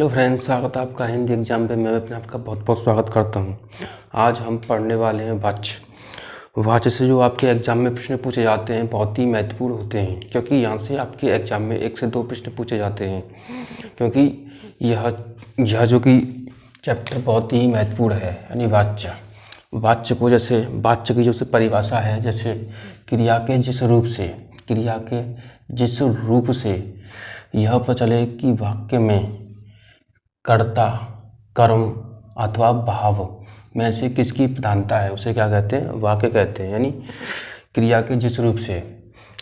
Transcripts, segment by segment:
Hello friends, स्वागत है आपका हिंदी एग्जाम पे। मैं अपने आपका बहुत बहुत स्वागत करता हूं। आज हम पढ़ने वाले हैं वाच्य। वाच्य से जो आपके एग्जाम में प्रश्न पूछे जाते हैं बहुत ही महत्वपूर्ण होते हैं, क्योंकि यहाँ से आपके एग्जाम में 1 से 2 प्रश्न पूछे जाते हैं। क्योंकि यह जो कि चैप्टर बहुत ही महत्वपूर्ण है, यानी वाच्य। वाच्य को जैसे वाच्य की जो परिभाषा है, जैसे क्रिया के जिस रूप से यह पता चले कि वाक्य में कर्ता, कर्म अथवा भाव में से किसकी प्रधानता है, उसे क्या कहते हैं? वाक्य कहते हैं। यानी क्रिया के जिस रूप से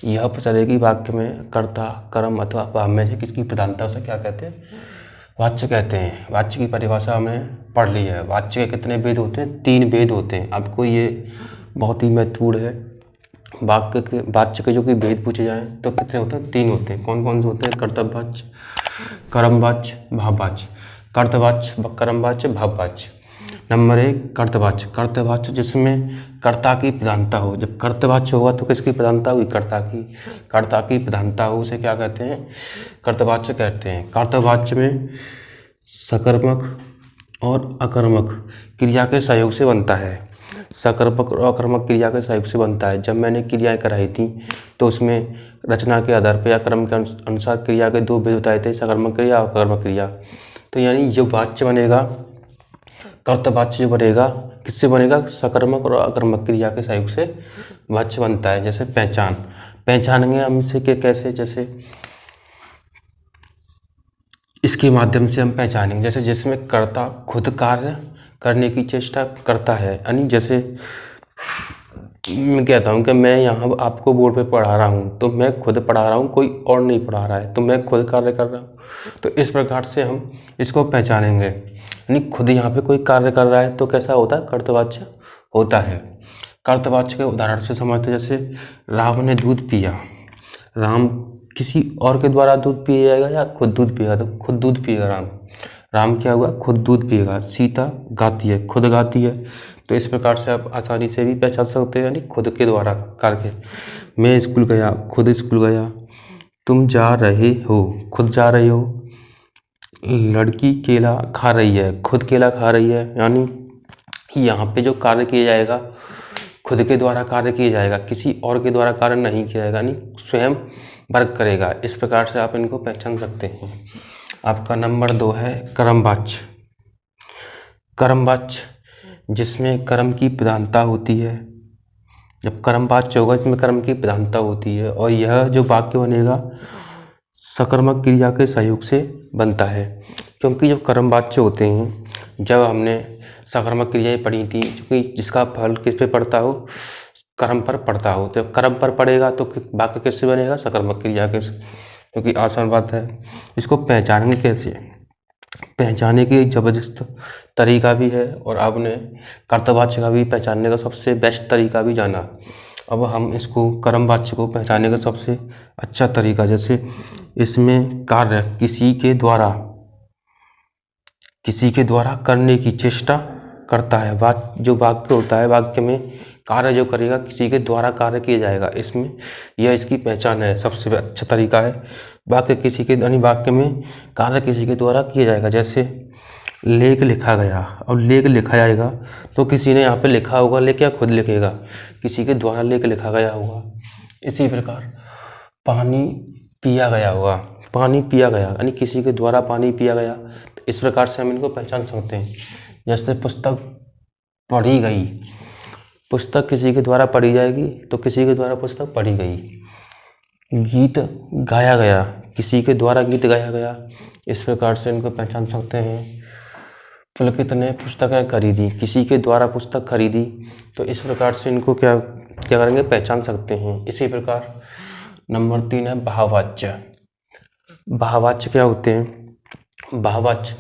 यह पता चले कि वाक्य में कर्ता, कर्म अथवा भाव में से किसकी प्रधानता, उसे क्या कहते हैं? वाच्य कहते हैं। वाच्य की परिभाषा हमने पढ़ ली है। वाच्य के कितने भेद होते हैं? 3 भेद होते हैं। आपको ये बहुत ही महत्वपूर्ण है। वाच्य के जो कि भेद पूछे जाएं तो कितने होते हैं? 3 होते हैं। कौन कौन से होते हैं? कर्तव्यवाच्य, कर्मवाच्य, भाववाच्य। कर्तव्यवाच्य, कर्मवाच्य, भाववाच्य। नंबर 1 कर्तव्यवाच्य। कर्तव्यवाच्य जिसमें कर्ता की प्रधानता हो। जब कर्तव्यवाच्य होगा तो किसकी प्रधानता हुई? कर्ता की प्रधानता हो, उसे क्या कहते हैं? कर्तव्यवाच्य कहते हैं। कर्तव्यवाच्य में सकर्मक और अकर्मक क्रिया के सहयोग से बनता है। सकर्मक और अकर्मक क्रिया के सहयोग से बनता है। जब मैंने क्रियाएं कराई थी तो उसमें रचना के आधार पर या क्रम के अनुसार क्रिया के 2 भेद बताए थे, सकर्मक क्रिया और अकर्मक क्रिया। तो यानी जो वाच्य बनेगा, कर्तव्यवाच्य जो बनेगा, किससे बनेगा? सकर्मक और अकर्मक क्रिया के सहयोग से वाच्य बनता है। जैसे पहचानेंगे हम इसे कि कैसे? जैसे इसके माध्यम से हम पहचानेंगे, जैसे जिसमें कर्ता खुद कार्य करने की चेष्टा करता है। यानी जैसे मैं कहता हूँ कि मैं यहाँ आपको बोर्ड पे पढ़ा रहा हूँ, तो मैं खुद पढ़ा रहा हूँ, कोई और नहीं पढ़ा रहा है, तो मैं खुद कार्य कर रहा हूँ। तो इस प्रकार से हम इसको पहचानेंगे। यानी खुद यहाँ पे कोई कार्य कर रहा है तो कैसा होता है? कर्तव्यवाच्य होता है। कर्तव्यवाच्य के उदाहरण से समझते, जैसे राम ने दूध पिया। राम किसी और के द्वारा दूध पिया जाएगा या खुद दूध पिएगा? तो खुद दूध पिएगा राम क्या हुआ? खुद दूध पिएगा। सीता गाती है, खुद गाती है। तो इस प्रकार से आप आसानी से भी पहचान सकते हैं, यानी खुद के द्वारा करके। मैं स्कूल गया, खुद स्कूल गया। तुम जा रहे हो, खुद जा रहे हो। लड़की केला खा रही है, खुद केला खा रही है। यानी यहाँ पे जो कार्य किया जाएगा खुद के द्वारा कार्य किया जाएगा, किसी और के द्वारा कार्य नहीं किया जाएगा, यानी स्वयं वर्क करेगा। इस प्रकार से आप इनको पहचान सकते हैं। आपका नंबर 2 है कर्मवाच्य। कर्मवाच्य जिसमें कर्म की प्रधानता होती है। जब कर्मवाच्य होगा इसमें कर्म की प्रधानता होती है, और यह जो वाक्य बनेगा सकर्मक क्रिया के सहयोग से बनता है। क्योंकि जब कर्मवाच्य होते हैं, जब हमने सकर्मक क्रियाएं पढ़ी थी, क्योंकि जिसका फल किस पे पड़ता हो? कर्म पर पड़ता हो। जब कर्म पर पड़ेगा तो वाक्य किससे बनेगा? सकर्मक क्रिया के। क्योंकि आसान बात है। इसको पहचानेंगे कैसे? पहचानने की एक जबरदस्त तरीका भी है, और आपने कर्तव्यवाच्य का भी पहचानने का सबसे बेस्ट तरीका भी जाना। अब हम इसको कर्मवाच्य को पहचानने का सबसे अच्छा तरीका, जैसे इसमें कार्य किसी के द्वारा करने की चेष्टा करता है। जो वाक्य होता है, वाक्य में कार्य जो करेगा किसी के द्वारा कार्य किया जाएगा, इसमें यह इसकी पहचान है। सबसे अच्छा तरीका है वाक्य में कार्य किसी के द्वारा किया जाएगा। जैसे लेख लिखा गया, और लेख लिखा जाएगा तो किसी ने यहाँ पे लिखा होगा, लेख या खुद लिखेगा? किसी के द्वारा लेख लिखा गया होगा। इसी प्रकार पानी पिया गया होगा, पानी पिया गया यानी किसी के द्वारा पानी पिया गया। तो इस प्रकार से हम इनको पहचान सकते हैं। जैसे पुस्तक पढ़ी गई, पुस्तक किसी के द्वारा पढ़ी जाएगी तो किसी के द्वारा पुस्तक पढ़ी गई। गीत गाया गया, किसी के द्वारा गीत गाया गया। इस प्रकार से इनको पहचान सकते हैं। पुलकित ने पुस्तकें खरीदी, किसी के द्वारा पुस्तक खरीदी। तो इस प्रकार से इनको क्या करेंगे? पहचान सकते हैं। इसी प्रकार नंबर 3 है भाववाच्य। भाववाच्य क्या होते हैं? भाववाच्य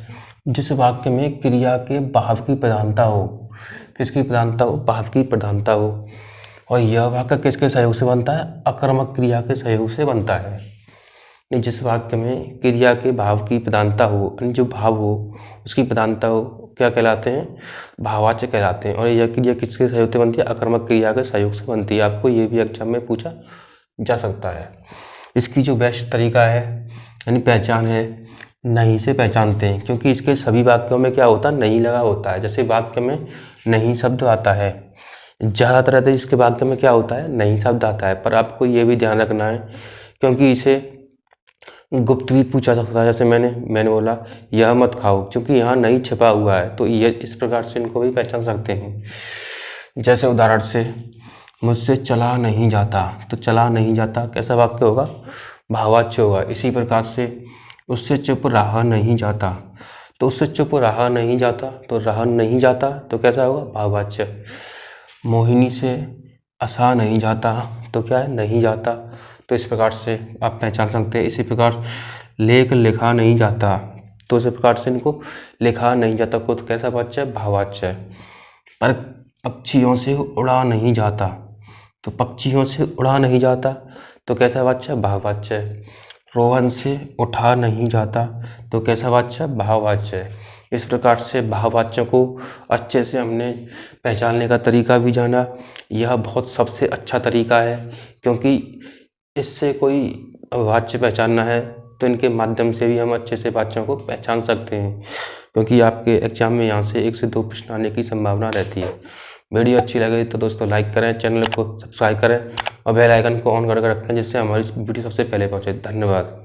जिस वाक्य में क्रिया के भाव की प्रधानता हो। किसकी प्रधानता हो? भाव की प्रधानता हो। और यह वाक्य किसके सहयोग से बनता है? अकर्मक क्रिया के सहयोग से बनता है। जिस वाक्य में क्रिया के भाव की प्रधानता हो, जो भाव हो उसकी प्रधानता हो, क्या कहलाते हैं? भाववाच्य कहलाते हैं। और यह क्रिया किसके सहयोग से बनती है? अकर्मक क्रिया के सहयोग से बनती है। आपको ये भी एग्जाम में पूछा जा सकता है। इसकी जो बेस्ट तरीका है, यानी पहचान है, नहीं से पहचानते हैं, क्योंकि इसके सभी वाक्यों में क्या होता है, नहीं लगा होता है। जैसे वाक्य में नहीं शब्द आता है, ज़्यादातर रहता है इसके वाक्य में क्या होता है, नहीं शब्द आता है। पर आपको ये भी ध्यान रखना है, क्योंकि इसे गुप्त भी पूछा जा सकता है। जैसे मैंने बोला यह मत खाओ, क्योंकि यहाँ नहीं छिपा हुआ है, तो ये इस प्रकार से इनको भी पहचान सकते हैं। जैसे उदाहरण से मुझसे चला नहीं जाता, तो चला नहीं जाता कैसा वाक्य होगा, भाववाच्य होगा। इसी प्रकार से उससे चुप रहा नहीं जाता, तो उससे चुप रहा नहीं जाता, तो रहा नहीं जाता तो कैसा होगा, भाववाच्य। मोहिनी से असा नहीं जाता, तो क्या है, नहीं जाता। तो इस प्रकार से आप पहचान सकते हैं। इसी प्रकार लेख लिखा नहीं जाता, तो इसी प्रकार से इनको लिखा नहीं जाता को तो कैसा वाच्य है, भाववाच्य है। पर पक्षियों से उड़ा नहीं जाता, तो पक्षियों से उड़ा नहीं जाता तो कैसा वाच्य है, भाववाच्य है। रोहन से उठा नहीं जाता, तो कैसा वाच्य है, भाववाच्य है। इस प्रकार से भाववाच्यों को अच्छे से हमने पहचानने का तरीका भी जाना। यह बहुत सबसे अच्छा तरीका है, क्योंकि इससे कोई वाच्य पहचानना है तो इनके माध्यम से भी हम अच्छे से वाच्यों को पहचान सकते हैं, क्योंकि आपके एग्जाम में यहाँ से 1 से 2 प्रश्न आने की संभावना रहती है। वीडियो अच्छी लगे तो दोस्तों लाइक करें, चैनल को सब्सक्राइब करें और बेल आइकन को ऑन करके रखें, जिससे हमारी वीडियो सबसे पहले पहुँचे। धन्यवाद।